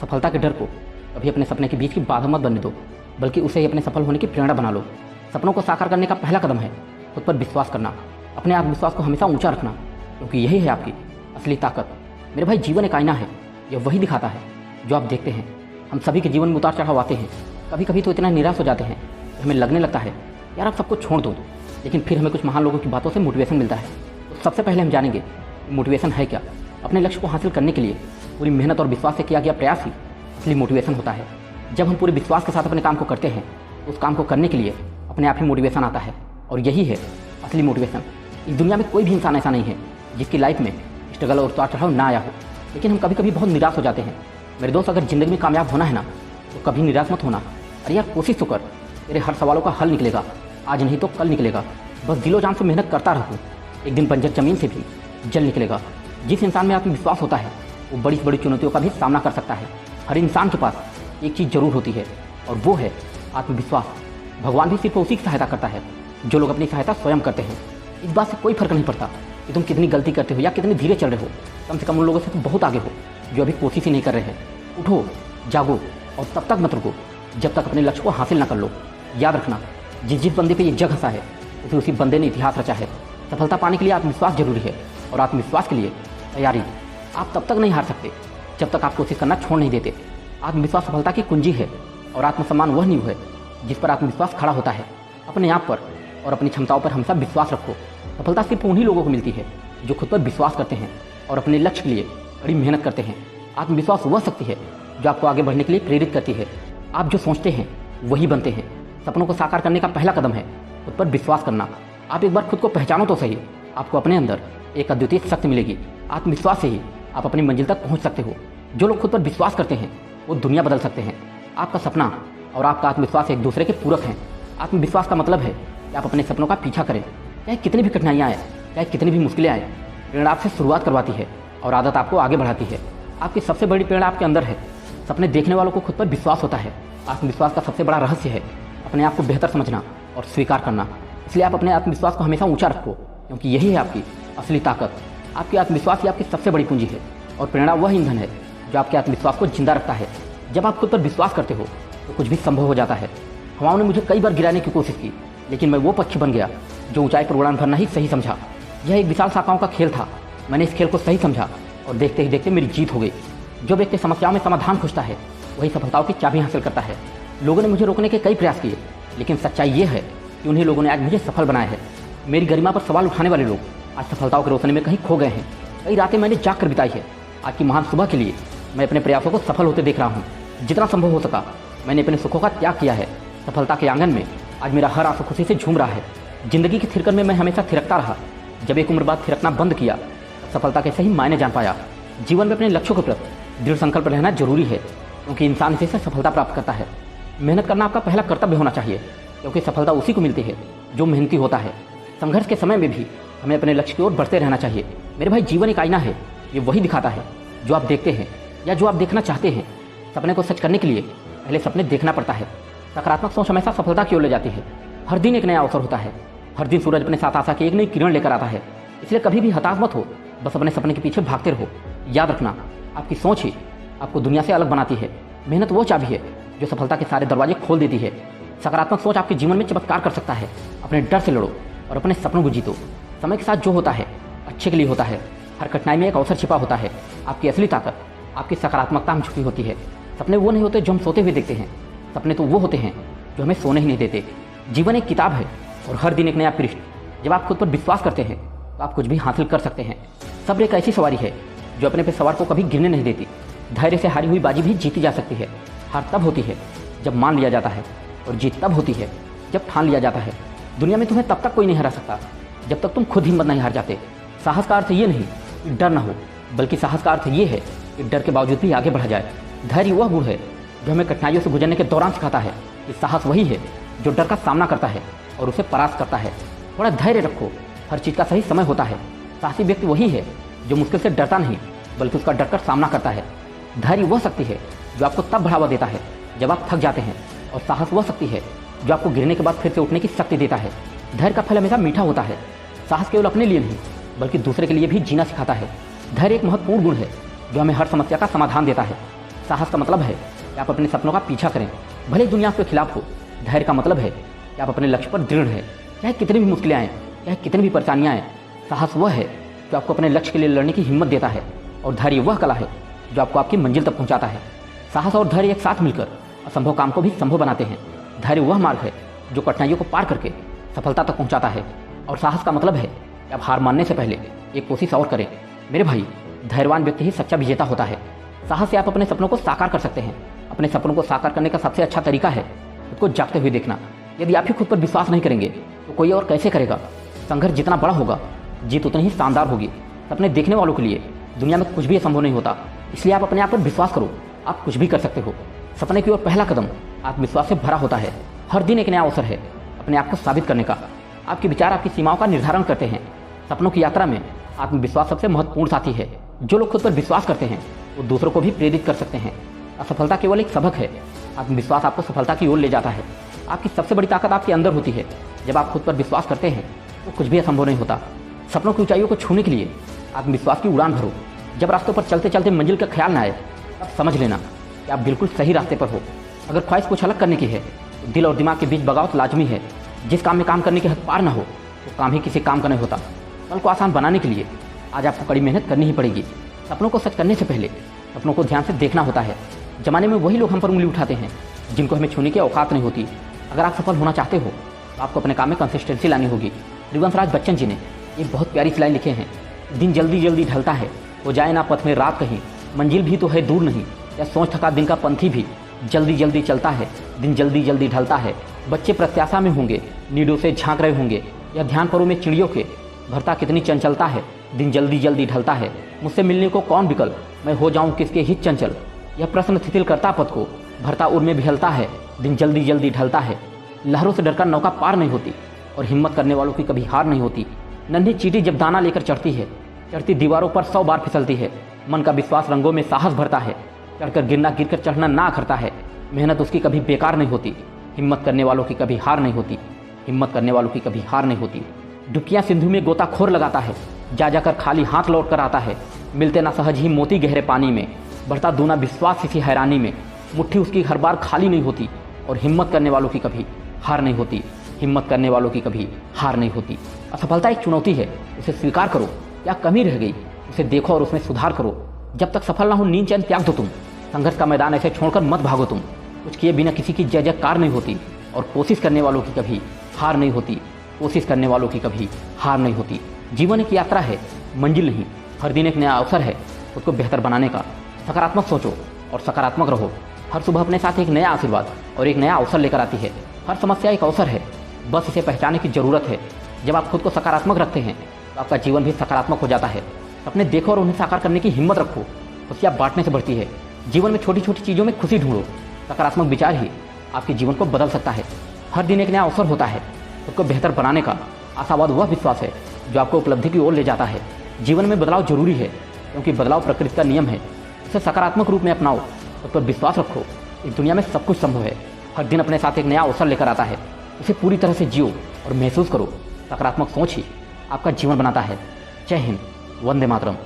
सफलता के डर को कभी अपने सपने के बीच की बाधा मत बनने दो, बल्कि उसे ही अपने सफल होने की प्रेरणा बना लो। सपनों को साकार करने का पहला कदम है खुद पर विश्वास करना, अपने आत्मविश्वास को हमेशा ऊंचा रखना, क्योंकि यही है आपकी असली ताकत। मेरे भाई, जीवन एक आईना है, यह वही दिखाता है जो आप देखते हैं। हम सभी के जीवन में उतार चढ़ाव आते हैं। कभी कभी तो इतना निराश हो जाते हैं कि हमें लगने लगता है यार आप सबको छोड़ दो, लेकिन फिर हमें कुछ महान लोगों की बातों से मोटिवेशन मिलता है। तो सबसे पहले हम जानेंगे कि मोटिवेशन है क्या। अपने लक्ष्य को हासिल करने के लिए पूरी मेहनत और विश्वास से किया गया प्रयास ही असली मोटिवेशन होता है। जब हम पूरे विश्वास के साथ अपने काम को करते हैं तो उस काम को करने के लिए अपने आप ही मोटिवेशन आता है, और यही है असली मोटिवेशन। इस दुनिया में कोई भी इंसान ऐसा नहीं है जिसकी लाइफ में स्ट्रगल और उतार चढ़ाव ना आया हो, लेकिन हम कभी कभी बहुत निराश हो जाते हैं। मेरे दोस्त, अगर ज़िंदगी में कामयाब होना है ना तो कभी निराश मत होना। अरे यार, कोशिश तो कर, तेरे हर सवालों का हल निकलेगा। आज नहीं तो कल निकलेगा। बस दिलो जान से मेहनत करता रहो, एक दिन बंजर जमीन से भी जल निकलेगा। जिस इंसान में आत्मविश्वास होता है वो बड़ी से बड़ी चुनौतियों का भी सामना कर सकता है। हर इंसान के पास एक चीज़ जरूर होती है और वो है आत्मविश्वास। भगवान भी सिर्फ उसी की सहायता करता है जो लोग अपनी सहायता स्वयं करते हैं। इस बात से कोई फर्क नहीं पड़ता कि तुम कितनी गलती करते हो या कितनी धीरे चल रहे हो, कम से कम उन लोगों से तुम बहुत आगे हो जो अभी कोशिश ही नहीं कर रहे हैं। उठो, जागो और तब तक मत रुको जब तक अपने लक्ष्य को हासिल ना कर लो। याद रखना, जिस बंदे पे ये जग हंसा है उसी बंदे ने इतिहास रचा है। सफलता पाने के लिए आत्मविश्वास जरूरी है, और आत्मविश्वास के लिए तैयारी। आप तब तक नहीं हार सकते जब तक आप कोशिश करना छोड़ नहीं देते। आत्मविश्वास सफलता की कुंजी है, और आत्मसम्मान वह नींव है जिस पर आत्मविश्वास खड़ा होता है। अपने आप पर और अपनी क्षमताओं पर हमेशा विश्वास रखो। सफलता सिर्फ उन्हीं लोगों को मिलती है जो खुद पर विश्वास करते हैं और अपने लक्ष्य के लिए बड़ी मेहनत करते हैं। आत्मविश्वास वह शक्ति है जो आपको आगे बढ़ने के लिए प्रेरित करती है। आप जो सोचते हैं वही बनते हैं। सपनों को साकार करने का पहला कदम है खुद पर विश्वास करना। आप एक बार खुद को पहचानो तो सही, आपको अपने अंदर एक अद्वितीय शक्ति मिलेगी। आत्मविश्वास से ही आप अपनी मंजिल तक पहुंच सकते हो। जो लोग खुद पर विश्वास करते हैं वो दुनिया बदल सकते हैं। आपका सपना और आपका आत्मविश्वास एक दूसरे के पूरक हैं। आत्मविश्वास का मतलब है कि आप अपने सपनों का पीछा करें, चाहे कितनी भी कठिनाइयाँ आए, चाहे कितनी भी मुश्किलें आए। प्रेरणा आपसे शुरुआत करवाती है और आदत आपको आगे बढ़ाती है। आपकी सबसे बड़ी प्रेरणा आपके अंदर है। सपने देखने वालों को खुद पर विश्वास होता है। आत्मविश्वास का सबसे बड़ा रहस्य है अपने आप को बेहतर समझना और स्वीकार करना। इसलिए आप अपने आत्मविश्वास को हमेशा ऊंचा रखो, क्योंकि यही है आपकी असली ताकत। आपकी आत्मविश्वास ही आपकी सबसे बड़ी पूंजी है, और प्रेरणा वह ईंधन है जो आपके आत्मविश्वास को जिंदा रखता है। जब आप खुद पर विश्वास करते हो तो कुछ भी संभव हो जाता है। हवाओं ने मुझे कई बार गिराने की कोशिश की, लेकिन मैं वो पक्षी बन गया जो ऊंचाई पर उड़ान भरना ही सही समझा। यह एक विशाल शाखाओं का खेल था। मैंने इस खेल को सही समझा और देखते ही देखते मेरी जीत हो गई। जो व्यक्ति समस्याओं में समाधान खोजता है वही सफलताओं की चाबी हासिल करता है। लोगों ने मुझे रोकने के कई प्रयास किए, लेकिन सच्चाई ये है कि उन्हीं लोगों ने आज मुझे सफल बनाया है। मेरी गरिमा पर सवाल उठाने वाले लोग आज सफलताओं की रोशनी में कहीं खो गए हैं। कई रातें मैंने जाग कर बिताई है। आज की महान सुबह के लिए मैं अपने प्रयासों को सफल होते देख रहा हूँ। जितना संभव हो सका मैंने अपने सुखों का त्याग किया है। सफलता के आंगन में आज मेरा हर आंसू खुशी से झूम रहा है। जिंदगी की थिरकन में मैं हमेशा थिरकता रहा। जब एक उम्र बाद थिरकना बंद किया, सफलता के सही मायने जान पाया। जीवन में अपने लक्ष्यों के प्रति दृढ़ संकल्प रहना जरूरी है, क्योंकि इंसान इसी से सफलता प्राप्त करता है। मेहनत करना आपका पहला कर्तव्य होना चाहिए, क्योंकि सफलता उसी को मिलती है जो मेहनती होता है। संघर्ष के समय में भी हमें अपने लक्ष्य की ओर बढ़ते रहना चाहिए। मेरे भाई, जीवन एक आईना है, ये वही दिखाता है जो आप देखते हैं या जो आप देखना चाहते हैं। सपने को सच करने के लिए पहले सपने देखना पड़ता है। सकारात्मक सोच हमेशा सफलता की ओर ले जाती है। हर दिन एक नया अवसर होता है। हर दिन सूरज अपने साथ आशा की एक नई किरण लेकर आता है। इसलिए कभी भी हताश मत हो, बस अपने सपने के पीछे भागते रहो। याद रखना, आपकी सोच ही आपको दुनिया से अलग बनाती है। मेहनत वो चाबी है जो सफलता के सारे दरवाजे खोल देती है। सकारात्मक सोच आपके जीवन में चमत्कार कर सकता है। अपने डर से लड़ो और अपने सपनों को जीतो। समय के साथ जो होता है अच्छे के लिए होता है। हर कठिनाई में एक अवसर छिपा होता है। आपकी असली ताकत आपकी सकारात्मकता में छुपी होती है। सपने वो नहीं होते जो हम सोते हुए देखते हैं। सपने तो वो होते हैं जो हमें सोने ही नहीं देते। जीवन एक किताब है और हर दिन एक नया पृष्ठ। जब आप खुद पर विश्वास करते हैं तो आप कुछ भी हासिल कर सकते हैं। सब्र एक ऐसी सवारी है जो अपने पे सवार को कभी गिरने नहीं देती। धैर्य से हारी हुई बाजी भी जीती जा सकती है। हार तब होती है जब मान लिया जाता है, और जीत तब होती है जब ठान लिया जाता है। दुनिया में तुम्हें तब तक कोई नहीं हरा सकता जब तक तुम खुद हिम्मत नहीं हार जाते। साहस का अर्थ ये नहीं कि डर ना हो, बल्कि साहस का अर्थ ये है कि डर के बावजूद भी आगे बढ़ा जाए। धैर्य वह गुण है जो हमें कठिनाइयों से गुजरने के दौरान सिखाता है कि साहस वही है जो डर का सामना करता है और उसे परास्त करता है। थोड़ा धैर्य रखो, हर चीज़ का सही समय होता है। साहसी व्यक्ति वही है जो मुश्किल से डरता नहीं, बल्कि उसका डरकर सामना करता है। धैर्य वह शक्ति है जो आपको तब बढ़ावा देता है जब आप थक जाते हैं, और साहस वह शक्ति है जो आपको गिरने के बाद फिर से उठने की शक्ति देता है। धैर्य का फल हमेशा मीठा होता है। साहस केवल अपने लिए नहीं बल्कि दूसरे के लिए भी जीना सिखाता है। धैर्य एक महत्वपूर्ण गुण है जो हमें हर समस्या का समाधान देता है। साहस का मतलब है कि आप अपने सपनों का पीछा करें, भले ही दुनिया आपके खिलाफ हो। धैर्य का मतलब है कि आप अपने लक्ष्य पर दृढ़ है, चाहे कितनी भी मुश्किलें आएँ, चाहे कितनी भी परेशानियाँ आएँ। साहस वह है जो आपको अपने लक्ष्य के लिए लड़ने की हिम्मत देता है, और धैर्य वह कला है जो आपको आपकी मंजिल तक पहुंचाता है। साहस और धैर्य एक साथ मिलकर असंभव काम को भी संभव बनाते हैं। धैर्य वह मार्ग है जो कठिनाइयों को पार करके सफलता तक पहुंचाता है, और साहस का मतलब है कि आप हार मानने से पहले एक कोशिश और करें। मेरे भाई, धैर्यवान व्यक्ति ही सच्चा विजेता होता है। साहस से आप अपने सपनों को साकार कर सकते हैं। अपने सपनों को साकार करने का सबसे अच्छा तरीका है खुद को जागते हुए देखना। यदि आप ही खुद पर विश्वास नहीं करेंगे तो कोई और कैसे करेगा। संघर्ष जितना बड़ा होगा, जीत उतनी ही शानदार होगी। सपने देखने वालों के लिए दुनिया में कुछ भी असंभव नहीं होता, इसलिए आप अपने आप पर विश्वास करो। आप कुछ भी कर सकते हो। सपने की ओर पहला कदम आत्मविश्वास से भरा होता है। हर दिन एक नया अवसर है अपने आप को साबित करने का। आपके विचार आपकी सीमाओं का निर्धारण करते हैं। सपनों की यात्रा में आत्मविश्वास सबसे महत्वपूर्ण साथी है। जो लोग खुद पर विश्वास करते हैं वो दूसरों को भी प्रेरित कर सकते हैं। असफलता केवल एक सबक है, आत्मविश्वास आपको सफलता की ओर ले जाता है। आपकी सबसे बड़ी ताकत आपके अंदर होती है। जब आप खुद पर विश्वास करते हैं तो कुछ भी असंभव नहीं होता। सपनों की ऊंचाइयों को छूने के लिए आत्मविश्वास की उड़ान भरो। जब रास्तों पर चलते चलते मंजिल का ख्याल न आए तब समझ लेना कि आप बिल्कुल सही रास्ते पर हो। अगर ख्वाहिश कुछ अलग करने की है तो दिल और दिमाग के बीच बगावत लाजमी है। जिस काम में काम करने की हद पार न हो तो काम ही किसी काम का नहीं होता। कल को आसान बनाने के लिए आज आपको कड़ी मेहनत करनी ही पड़ेगी। सपनों को सच करने से पहले सपनों को ध्यान से देखना होता है। जमाने में वही लोग हम पर उंगली उठाते हैं जिनको हमें छूने की औकात नहीं होती। अगर आप सफल होना चाहते हो तो आपको अपने काम में कंसिस्टेंसी लानी होगी। हरिवंशराज बच्चन जी ने एक बहुत प्यारी लाइन लिखे हैं, दिन जल्दी जल्दी ढलता है, हो जाए ना पथ में रात कहीं, मंजिल भी तो है दूर नहीं, या सोच थका दिन का पंथी भी जल्दी जल्दी चलता है, दिन जल्दी जल्दी ढलता है। बच्चे प्रत्याशा में होंगे, नीडों से झांक रहे होंगे, या ध्यान परों में चिड़ियों के भरता कितनी चंचलता है, दिन जल्दी जल्दी ढलता है। मुझसे मिलने को कौन विकल्प, मैं हो जाऊं किसके हित चंचल, यह प्रश्न शिथिल करता पथ को, भरता उर में बिहलता है, दिन जल्दी जल्दी ढलता है। लहरों से डरकर नौका पार नहीं होती, और हिम्मत करने वालों की कभी हार नहीं होती। नन्ही चींटी जब दाना लेकर चढ़ती है, चढ़ती दीवारों पर 100 बार फिसलती है। मन का विश्वास रंगों में साहस भरता है, चढ़कर गिरना गिरकर चढ़ना ना करता है। मेहनत उसकी कभी बेकार नहीं होती, हिम्मत करने वालों की कभी हार नहीं होती, हिम्मत करने वालों की कभी हार नहीं होती। डुबकियां सिंधु में गोताखोर लगाता है, जा जाकर खाली हाथ लौट कर आता है। मिलते ना सहज ही मोती गहरे पानी में, बढ़ता दूना विश्वास इसी हैरानी में। मुट्ठी उसकी हर बार खाली नहीं होती, और हिम्मत करने वालों की कभी हार नहीं होती, हिम्मत करने वालों की कभी हार नहीं होती। असफलता एक चुनौती है, उसे स्वीकार करो। क्या कमी रह गई उसे देखो और उसमें सुधार करो। जब तक सफल ना हो नींद चैन त्याग दो तुम। संघर्ष का मैदान ऐसे छोड़कर मत भागो तुम। कुछ किए बिना किसी की जय जयकार नहीं होती, और कोशिश करने वालों की कभी हार नहीं होती, कोशिश करने वालों की कभी हार नहीं होती। जीवन एक यात्रा है, मंजिल नहीं। हर दिन एक नया अवसर है खुद को बेहतर बनाने का। सकारात्मक सोचो और सकारात्मक रहो। हर सुबह अपने साथ एक नया आशीर्वाद और एक नया अवसर लेकर आती है। हर समस्या एक अवसर है, बस इसे पहचानने की जरूरत है। जब आप खुद को सकारात्मक रखते हैं तो आपका जीवन भी सकारात्मक हो जाता है। सपने देखो और उन्हें साकार करने की हिम्मत रखो। खुशियाँ बांटने से बढ़ती है। जीवन में छोटी छोटी चीज़ों में खुशी ढूंढो। सकारात्मक विचार ही आपके जीवन को बदल सकता है। हर दिन एक नया अवसर होता है खुद को बेहतर बनाने का। आशावाद वह विश्वास है जो आपको उपलब्धि की ओर ले जाता है। जीवन में बदलाव जरूरी है, क्योंकि बदलाव प्रकृति का नियम है। इसे सकारात्मक रूप में अपनाओ, खुद पर विश्वास रखो। इस दुनिया में सब कुछ संभव है। हर दिन अपने साथ एक नया अवसर लेकर आता है। उसे पूरी तरह से जियो और महसूस करो। सकारात्मक सोच ही आपका जीवन बनाता है। जय हिंद, वंदे मातरम।